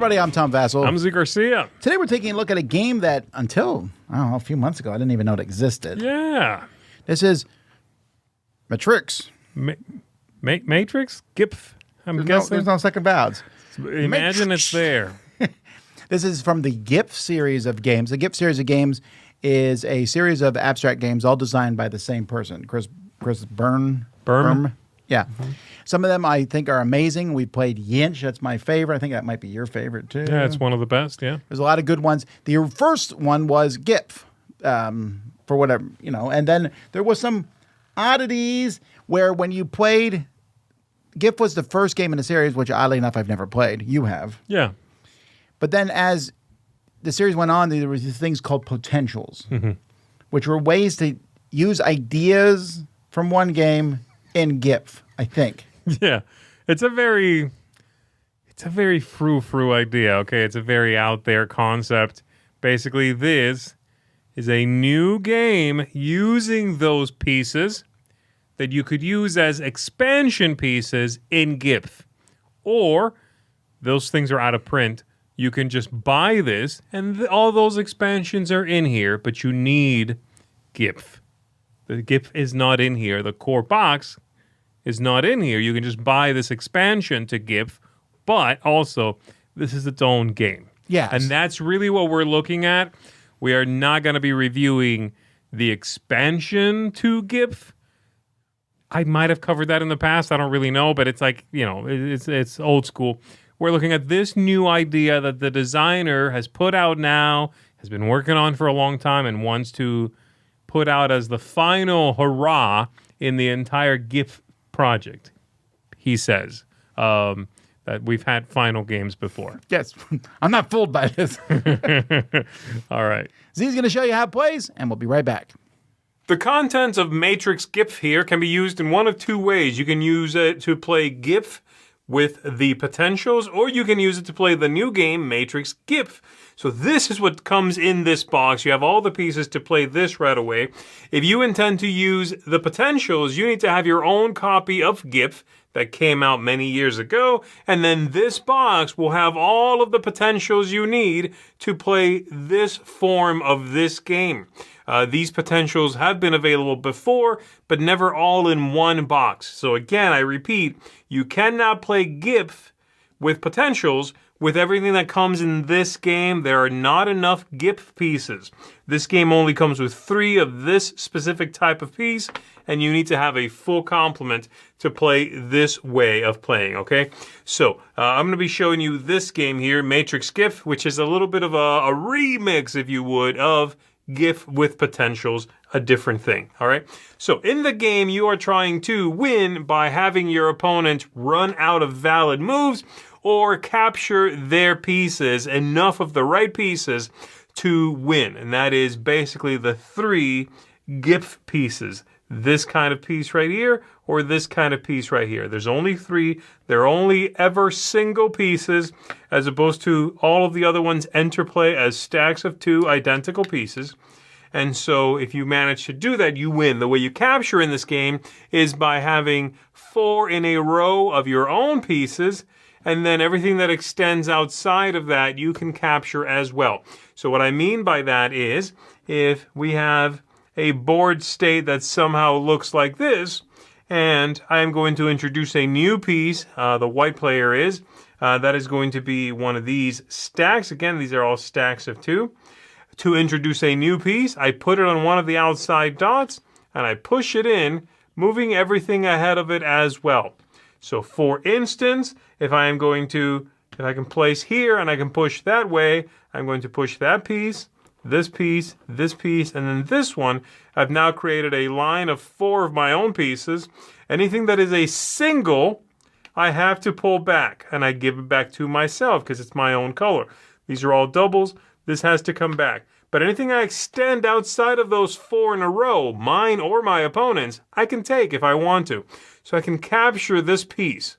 everybody, I'm Tom Vassell. I'm Z Garcia. Today we're taking a look at a game that until, I don't know, a few months ago, I didn't even know it existed. Yeah. This is MATRX. MATRX? GIPF, I'm guessing? There's no second vowels. Imagine it's there. This is from the GIPF series of games. The GIPF series of games is a series of abstract games all designed by the same person, Chris Berm. Yeah. Mm-hmm. Some of them I think are amazing. We played Yinch. That's my favorite. I think that might be your favorite too. Yeah, it's one of the best, yeah. There's a lot of good ones. The first one was GIPF, for whatever, and then there was some oddities where when you played, GIPF was the first game in the series, which oddly enough I've never played. You have. Yeah. But then as the series went on, there were these things called potentials, which were ways to use ideas from one game in GIPF, I think. Yeah. It's a very frou-frou idea, okay? It's a very out there concept. Basically, this is a new game using those pieces that you could use as expansion pieces in GIPF. Or, those things are out of print. You can just buy this, and all those expansions are in here, but you need GIPF. The GIPF is not in here. The core box is not in here. You can just buy this expansion to GIPF, but also, this is its own game. Yes. And that's really what we're looking at. We are not going to be reviewing the expansion to GIPF. I might have covered that in the past. I don't really know, but it's like, it's old school. We're looking at this new idea that the designer has put out now, has been working on for a long time, and wants to put out as the final hurrah in the entire GIPF project. He says that we've had final games before. Yes, I'm not fooled by this. All right. Z's going to show you how it plays, and we'll be right back. The contents of MATRX GIPF here can be used in one of two ways. You can use it to play GIPF with the potentials, or you can use it to play the new game, MATRX GIPF. So this is what comes in this box. You have all the pieces to play this right away. If you intend to use the potentials, you need to have your own copy of GIPF that came out many years ago, and then this box will have all of the potentials you need to play this form of this game. These potentials have been available before, but never all in one box. So again, I repeat, you cannot play GIPF with potentials with everything that comes in this game. There are not enough GIPF pieces. This game only comes with 3 of this specific type of piece, and you need to have a full complement to play this way of playing, okay? So, I'm going to be showing you this game here, MATRX GIPF, which is a little bit of a remix, if you would, of GIPF with potentials, a different thing, all right? So in the game, you are trying to win by having your opponent run out of valid moves or capture their pieces, enough of the right pieces to win. And that is basically the 3 GIPF pieces. This kind of piece right here, or this kind of piece right here. There's only 3. They're only ever single pieces, as opposed to all of the other ones interplay as stacks of 2 identical pieces. And so if you manage to do that, you win. The way you capture in this game is by having 4 in a row of your own pieces, and then everything that extends outside of that you can capture as well. So what I mean by that is, if we have a board state that somehow looks like this, and I'm going to introduce a new piece, the white player is, that is going to be one of these stacks. Again, these are all stacks of 2. To introduce a new piece, I put it on one of the outside dots, and I push it in, moving everything ahead of it as well. So for instance, if I can place here and I can push that way, I'm going to push that piece, this piece, and then this one. I've now created a line of 4 of my own pieces. Anything that is a single, I have to pull back, and I give it back to myself because it's my own color. These are all doubles. This has to come back. But anything I extend outside of those 4 in a row, mine or my opponent's, I can take if I want to. So I can capture this piece,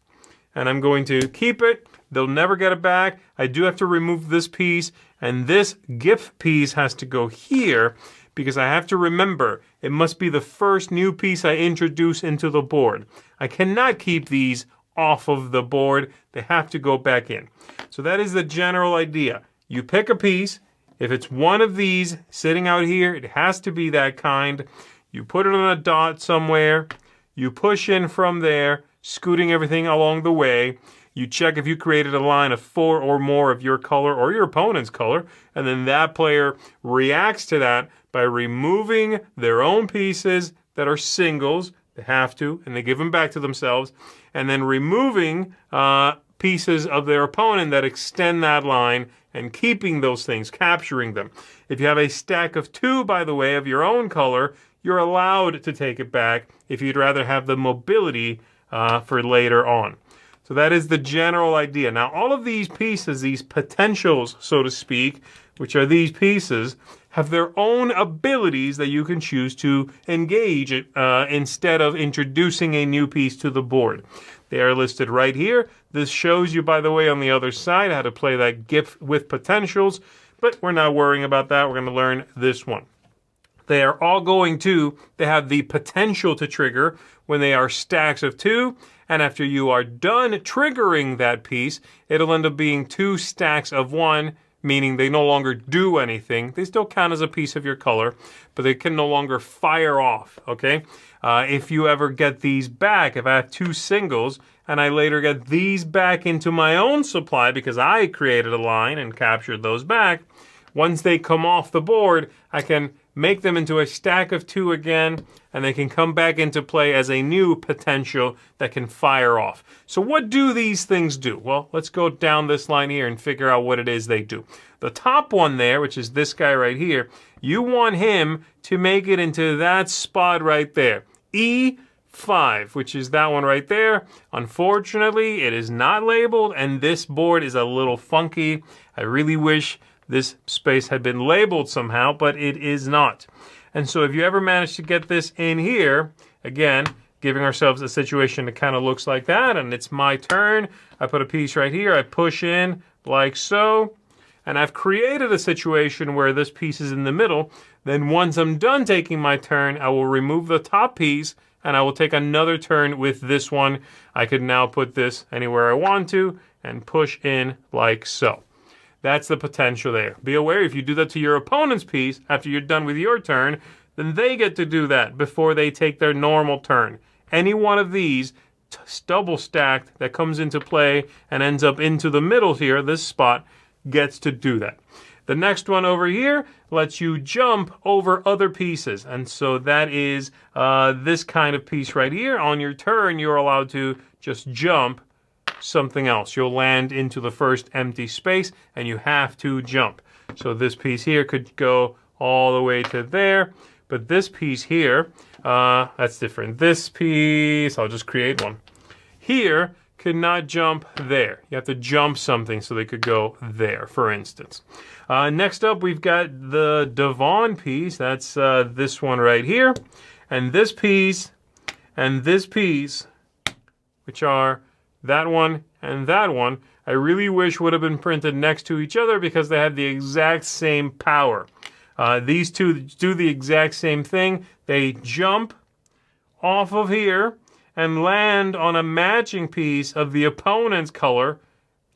and I'm going to keep it. They'll never get it back. I do have to remove this piece, and this GIPF piece has to go here because I have to remember it must be the first new piece I introduce into the board. I cannot keep these off of the board. They have to go back in. So that is the general idea. You pick a piece. If it's one of these sitting out here, it has to be that kind. You put it on a dot somewhere. You push in from there, scooting everything along the way. You check if you created a line of 4 or more of your color or your opponent's color, and then that player reacts to that by removing their own pieces that are singles. They have to, and they give them back to themselves, and then removing pieces of their opponent that extend that line and keeping those things, capturing them. If you have a stack of 2, by the way, of your own color, you're allowed to take it back if you'd rather have the mobility for later on. So that is the general idea. Now, all of these pieces, these potentials, so to speak, which are these pieces, have their own abilities that you can choose to engage instead of introducing a new piece to the board. They are listed right here. This shows you, by the way, on the other side how to play that GIPF with potentials, but we're not worrying about that. We're going to learn this one. They are all they have the potential to trigger when they are stacks of 2, and after you are done triggering that piece, it'll end up being 2 stacks of 1, meaning they no longer do anything. They still count as a piece of your color, but they can no longer fire off, okay? If you ever get these back, if I have 2 singles, and I later get these back into my own supply because I created a line and captured those back, once they come off the board, I can make them into a stack of 2 again, and they can come back into play as a new potential that can fire off. So what do these things do? Well, let's go down this line here and figure out what it is they do. The top one there, which is this guy right here, you want him to make it into that spot right there. E5, which is that one right there. Unfortunately, it is not labeled, and this board is a little funky. I really wish this space had been labeled somehow, but it is not. And so if you ever manage to get this in here, again, giving ourselves a situation that kind of looks like that, and it's my turn. I put a piece right here. I push in like so, and I've created a situation where this piece is in the middle. Then once I'm done taking my turn, I will remove the top piece, and I will take another turn with this one. I could now put this anywhere I want to and push in like so. That's the potential there. Be aware, if you do that to your opponent's piece after you're done with your turn, then they get to do that before they take their normal turn. Any one of these double stacked that comes into play and ends up into the middle here, this spot, gets to do that. The next one over here lets you jump over other pieces. And so that is this kind of piece right here. On your turn, you're allowed to just jump something else. You'll land into the first empty space and you have to jump. So this piece here could go all the way to there, but this piece here, that's different. This piece, I'll just create one. Here could not jump there. You have to jump something so they could go there, for instance. Next up, we've got the Devon piece. That's this one right here. And this piece, which are that one and that one, I really wish would have been printed next to each other because they have the exact same power. These two do the exact same thing. They jump off of here and land on a matching piece of the opponent's color,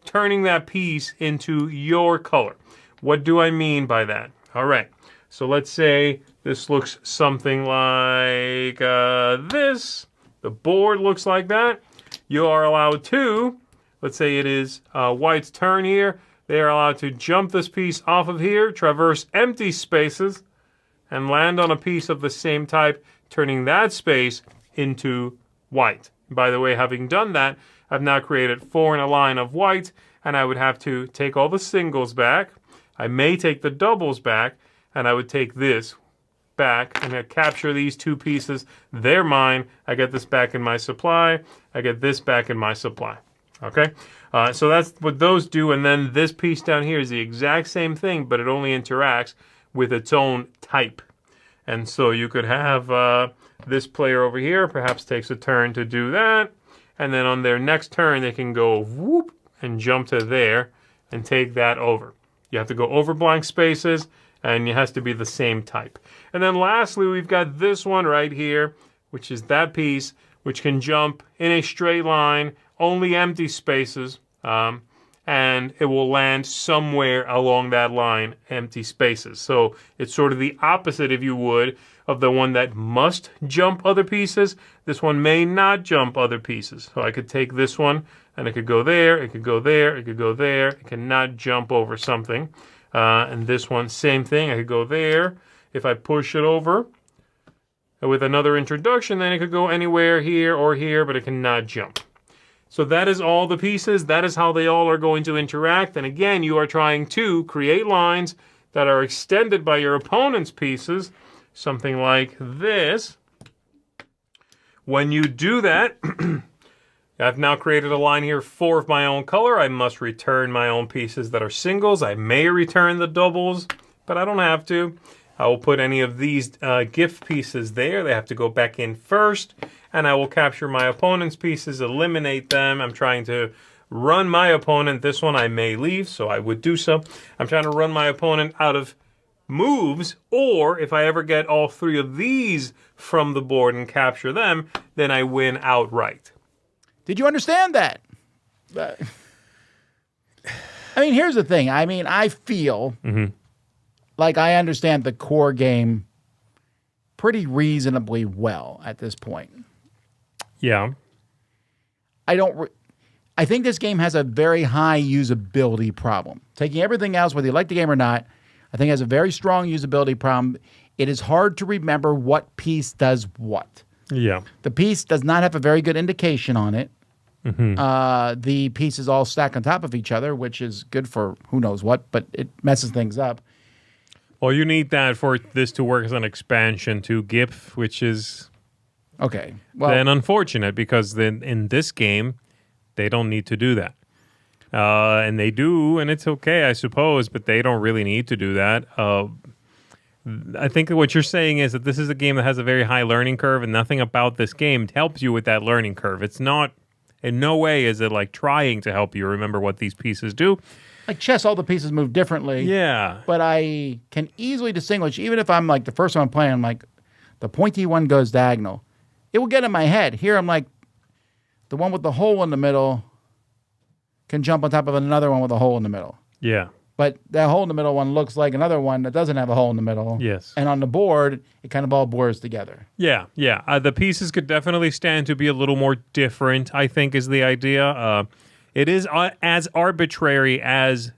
turning that piece into your color. What do I mean by that? All right, so let's say this looks something like this. The board looks like that. You are allowed to, let's say it is white's turn here. They are allowed to jump this piece off of here, traverse empty spaces, and land on a piece of the same type, turning that space into white. By the way, having done that, I've now created 4 in a line of white, and I would have to take all the singles back. I may take the doubles back, and I would take this back and I capture these 2 pieces. They're mine. I get this back in my supply. I get this back in my supply. Okay? So that's what those do. And then this piece down here is the exact same thing, but it only interacts with its own type. And so you could have this player over here perhaps takes a turn to do that. And then on their next turn, they can go whoop and jump to there and take that over. You have to go over blank spaces, and it has to be the same type. And then lastly, we've got this one right here, which is that piece, which can jump in a straight line only empty spaces, and it will land somewhere along that line, empty spaces. So it's sort of the opposite, if you would, of the one that must jump other pieces. This one may not jump other pieces. So I could take this one, and it could go there, it could go there, it could go there. It cannot jump over something. And this one, same thing. I could go there. If I push it over with another introduction, then it could go anywhere here or here, but it cannot jump. So that is all the pieces. That is how they all are going to interact. And again, you are trying to create lines that are extended by your opponent's pieces, something like this. When you do that, I've now created a line here, 4 of my own color. I must return my own pieces that are singles. I may return the doubles, but I don't have to. I will put any of these GIF pieces there. They have to go back in first, and I will capture my opponent's pieces, eliminate them. I'm trying to run my opponent. This one I may leave, so I would do so. I'm trying to run my opponent out of moves, or if I ever get all 3 of these from the board and capture them, then I win outright. Did you understand that? I mean, here's the thing. I mean, I feel like I understand the core game pretty reasonably well at this point. Yeah. I think this game has a very high usability problem. Taking everything else, whether you like the game or not, I think it has a very strong usability problem. It is hard to remember what piece does what. Yeah. The piece does not have a very good indication on it. The pieces all stack on top of each other, which is good for who knows what, but it messes things up. Well, you need that for this to work as an expansion to GIPF, which is okay. Well, then unfortunate, because then in this game, they don't need to do that. And they do, and it's okay, I suppose, but they don't really need to do that. I think what you're saying is that this is a game that has a very high learning curve, and nothing about this game helps you with that learning curve. It's not, in no way is it like trying to help you remember what these pieces do. like chess, all the pieces move differently. Yeah. But I can easily distinguish, even if I'm like the first one I'm playing, I'm like, the pointy one goes diagonal. It will get in my head. Here I'm like, the one with the hole in the middle can jump on top of another one with a hole in the middle. Yeah. But that hole in the middle one looks like another one that doesn't have a hole in the middle. Yes. And on the board, it kind of all blurs together. Yeah, yeah. The pieces could definitely stand to be a little more different, I think, is the idea. It is as arbitrary as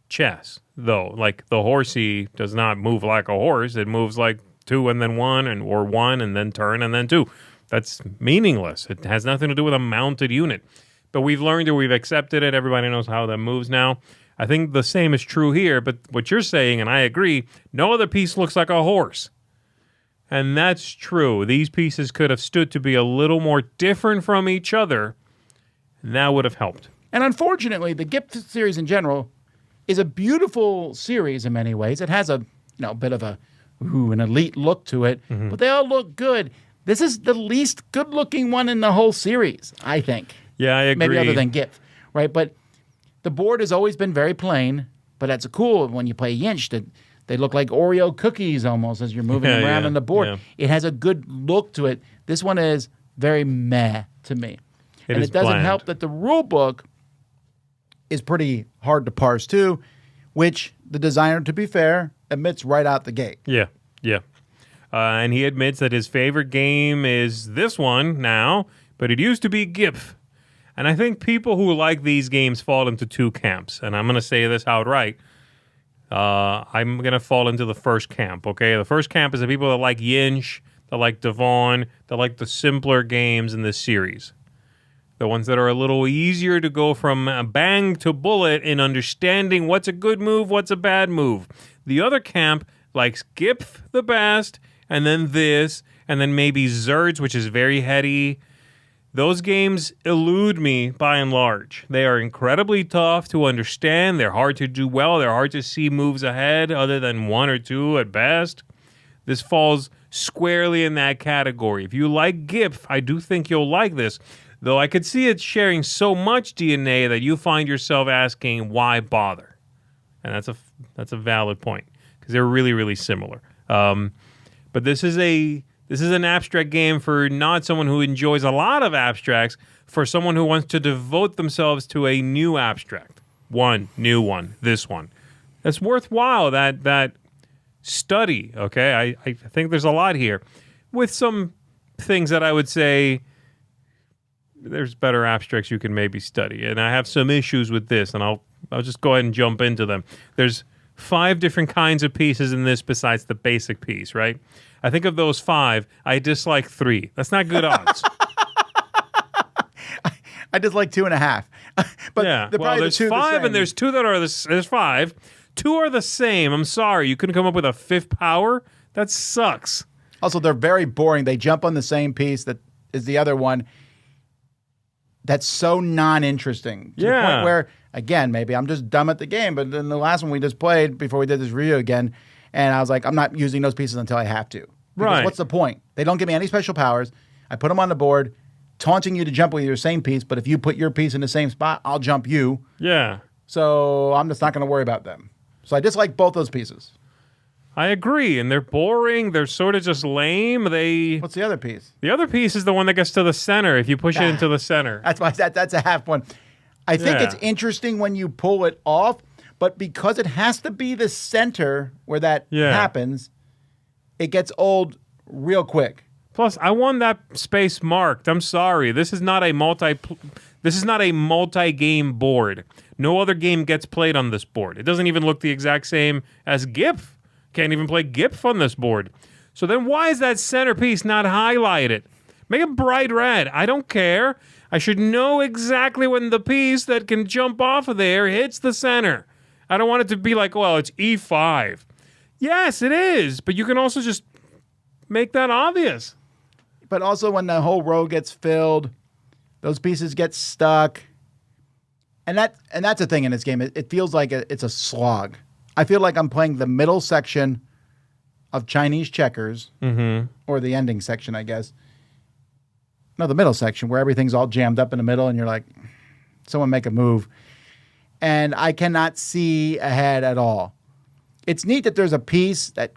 chess, though. Like, the horsey does not move like a horse. It moves like 2 and then 1, or 1 and then turn and then 2. That's meaningless. It has nothing to do with a mounted unit. But we've learned it. We've accepted it. Everybody knows how that moves now. I think the same is true here, but what you're saying, and I agree, no other piece looks like a horse. And that's true. These pieces could have stood to be a little more different from each other, and that would have helped. And unfortunately, the GIPF series in general is a beautiful series in many ways. It has a bit of an elite look to it, but they all look good. This is the least good-looking one in the whole series, I think. Yeah, I agree. Maybe other than GIPF, right? But the board has always been very plain, but that's cool when you play Yinch. That they look like Oreo cookies almost as you're moving around on the board. Yeah. It has a good look to it. This one is very meh to me. And it doesn't help that the rule book is pretty hard to parse too, which the designer, to be fair, admits right out the gate. Yeah, yeah. And he admits that his favorite game is this one now, but it used to be GIPF. And I think people who like these games fall into 2 camps. And I'm going to say this outright. I'm going to fall into the first camp, okay? The first camp is the people that like Yinch, that like Devon, that like the simpler games in this series. The ones that are a little easier to go from bang to bullet in understanding what's a good move, what's a bad move. The other camp likes GIPF the best, and then this, and then maybe Zerds, which is very heady. Those games elude me by and large. They are incredibly tough to understand. They're hard to do well. They're hard to see moves ahead other than 1 or 2 at best. This falls squarely in that category. If you like GIPF, I do think you'll like this. Though I could see it sharing so much DNA that you find yourself asking, why bother? And that's a valid point because they're really, really similar. But this is a This is an abstract game for not someone who enjoys a lot of abstracts, for someone who wants to devote themselves to a new abstract. One, new one, this one. It's worthwhile, that study, okay? I think there's a lot here. With some things that I would say there's better abstracts you can maybe study. And I have some issues with this, and I'll just go ahead and jump into them. There's 5 different kinds of pieces in this besides the basic piece, right? I think of those 5, I dislike 3. That's not good odds. I dislike 2.5. But yeah, well, there's 5 and there's 2 that are there's 5. 2 are the same. I'm sorry, you couldn't come up with a 5th power? That sucks. Also, they're very boring. They jump on the same piece that is the other one. That's so non-interesting. To the point where, again, maybe I'm just dumb at the game, but then the last one we just played before we did this review again, and I was like, I'm not using those pieces until I have to. Because right. What's the point? They don't give me any special powers. I put them on the board, taunting you to jump with your same piece, but if you put your piece in the same spot, I'll jump you. Yeah. So I'm just not going to worry about them. So I dislike both those pieces. I agree, and they're boring. They're sort of just lame. What's the other piece? The other piece is the one that gets to the center. If you push it into the center, that's why that's a half one. I think it's interesting when you pull it off, but because it has to be the center where that happens, it gets old real quick. Plus, I want that space marked. I'm sorry. This is not a multi-game board. No other game gets played on this board. It doesn't even look the exact same as GIPF. Can't even play GIPF on this board. So then why is that centerpiece not highlighted? Make it bright red. I don't care. I should know exactly when the piece that can jump off of there hits the center. I don't want it to be like, well, it's E5. Yes, it is. But you can also just make that obvious. But also when the whole row gets filled, those pieces get stuck. And that's a thing in this game. It feels like it's a slog. I feel like I'm playing the middle section of Chinese checkers, or the ending section, I guess. No, the middle section where everything's all jammed up in the middle, and you're like, someone make a move. And I cannot see ahead at all. It's neat that there's a piece that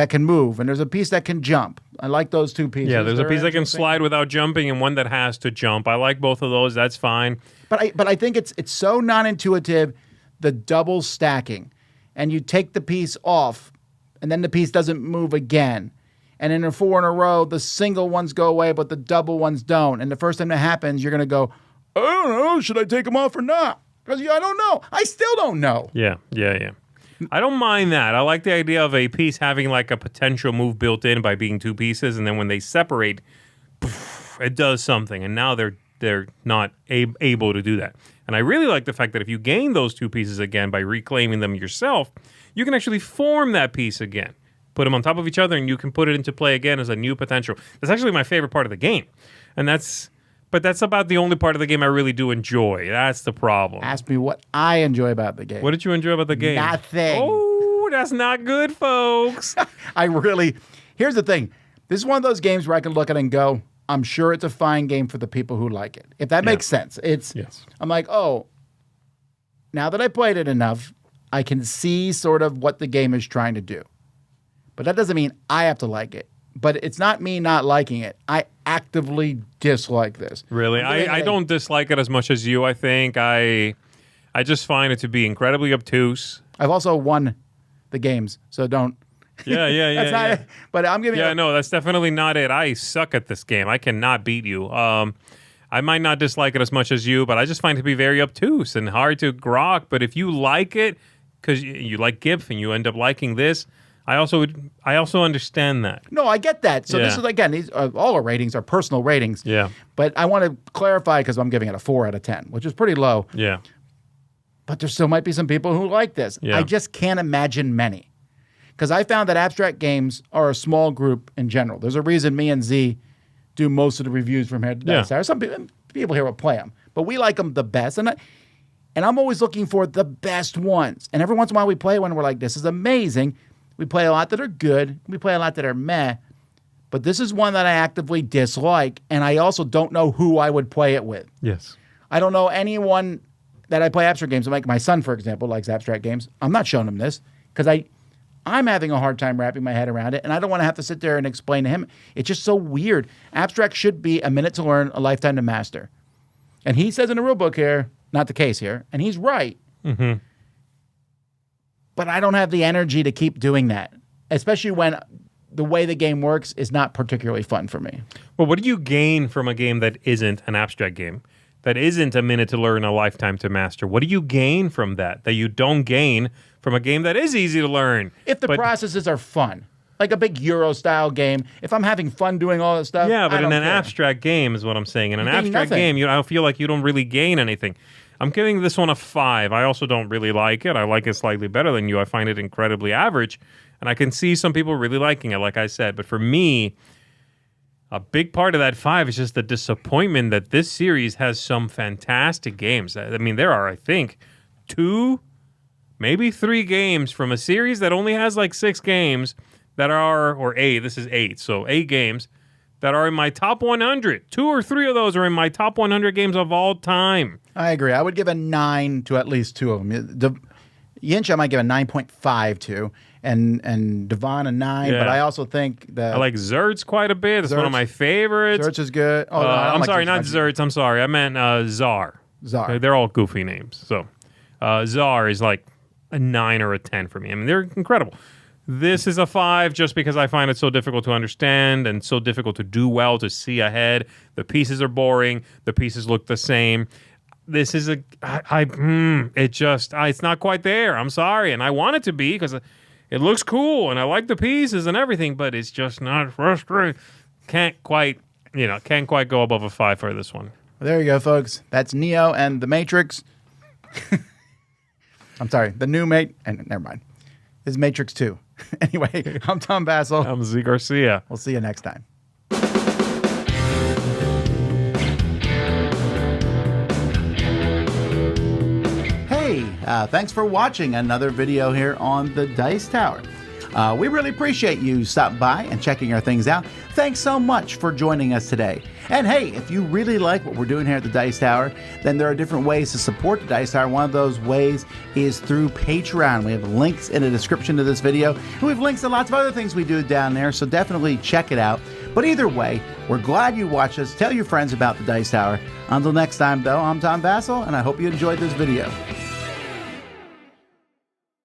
can move, and there's a piece that can jump. I like those 2 pieces. Yeah, there's a piece that can slide without jumping, and one that has to jump. I like both of those. That's fine. But I think it's so non-intuitive. The double stacking, and you take the piece off, and then the piece doesn't move again. And in a 4 in a row, the single ones go away, but the double ones don't. And the first time that happens, you're going to go, I don't know, should I take them off or not? Because I don't know. I still don't know. Yeah. I don't mind that. I like the idea of a piece having like a potential move built in by being 2 pieces, and then when they separate, it does something, and now they're not able to do that. And I really like the fact that if you gain those 2 pieces again by reclaiming them yourself, you can actually form that piece again. Put them on top of each other, and you can put it into play again as a new potential. That's actually my favorite part of the game. But that's about the only part of the game I really do enjoy. That's the problem. Ask me what I enjoy about the game. What did you enjoy about the game? Nothing. Oh, that's not good, folks. Here's the thing. This is one of those games where I can look at it and go, I'm sure it's a fine game for the people who like it. If that makes sense. I'm like, oh, now that I played it enough, I can see sort of what the game is trying to do. But that doesn't mean I have to like it. But it's not me not liking it. I actively dislike this. Really? I don't dislike it as much as you, I think. I just find it to be incredibly obtuse. I've also won the games, so don't. Yeah. But I'm giving. Yeah, no, that's definitely not it. I suck at this game. I cannot beat you. I might not dislike it as much as you, but I just find it to be very obtuse and hard to grok. But if you like it, because you like GIPF and you end up liking this, I also understand that. No, I get that. So this is, again, these all our ratings are personal ratings. Yeah. But I want to clarify because I'm giving it a 4 out of 10, which is pretty low. Yeah. But there still might be some people who like this. Yeah. I just can't imagine many. Because I found that abstract games are a small group in general. There's a reason me and Z do most of the reviews from here to there. Yeah. Some people here will play them, but we like them the best. And I'm always looking for the best ones. And every once in a while we play one and we're like, this is amazing. We play a lot that are good. We play a lot that are meh. But this is one that I actively dislike, and I also don't know who I would play it with. Yes. I don't know anyone that I play abstract games. Like my son, for example, likes abstract games. I'm not showing him this because I'm having a hard time wrapping my head around it, and I don't want to have to sit there and explain to him. It's just so weird. Abstract should be a minute to learn, a lifetime to master. And he says in the rule book here, not the case here, and he's right. Mm-hmm. But I don't have the energy to keep doing that, especially when the way the game works is not particularly fun for me. Well, what do you gain from a game that isn't an abstract game? That isn't a minute to learn, a lifetime to master? What do you gain from that you don't gain from a game that is easy to learn? If the processes are fun, like a big Euro-style game, if I'm having fun doing all that stuff, yeah, but I don't in an care. abstract game is what I'm saying. In an gain abstract nothing. game, I feel like you don't really gain anything. I'm giving this one a 5. I also don't really like it. I like it slightly better than you. I find it incredibly average, and I can see some people really liking it, like I said. But for me, a big part of that 5 is just the disappointment that this series has some fantastic games. I mean, there are, I think, 2, maybe 3 games from a series that only has like 6 games that are, or 8, this is 8, so 8 games that are in my top 100. 2 or 3 of those are in my top 100 games of all time. I agree. I would give a 9 to at least 2 of them. Yinch, I might give a 9.5 to, and Devon a 9, Yeah. but I also think that... I like Zerts quite a bit. It's one of my favorites. Zerts is good. Oh, no, I don't I'm like sorry, not much. Zerts. I'm sorry. I meant Czar. Czar. They're all goofy names. So Czar is like a 9 or a 10 for me. I mean, they're incredible. This is a 5 just because I find it so difficult to understand and so difficult to do well, to see ahead. The pieces are boring. The pieces look the same. This is it's not quite there. I'm sorry. And I want it to be because it looks cool and I like the pieces and everything, but it's just not frustrating. Can't quite go above a 5 for this one. Well, there you go, folks. That's Neo and the Matrix. I'm sorry, the new and never mind. This is Matrix 2. Anyway, I'm Tom Bassel. I'm Z Garcia. We'll see you next time. Hey, thanks for watching another video here on the Dice Tower. We really appreciate you stopping by and checking our things out. Thanks so much for joining us today. And hey, if you really like what we're doing here at the Dice Tower, then there are different ways to support the Dice Tower. One of those ways is through Patreon. We have links in the description to this video, and we have links to lots of other things we do down there, so definitely check it out. But either way, we're glad you watched us. Tell your friends about the Dice Tower. Until next time, though, I'm Tom Bassel, and I hope you enjoyed this video.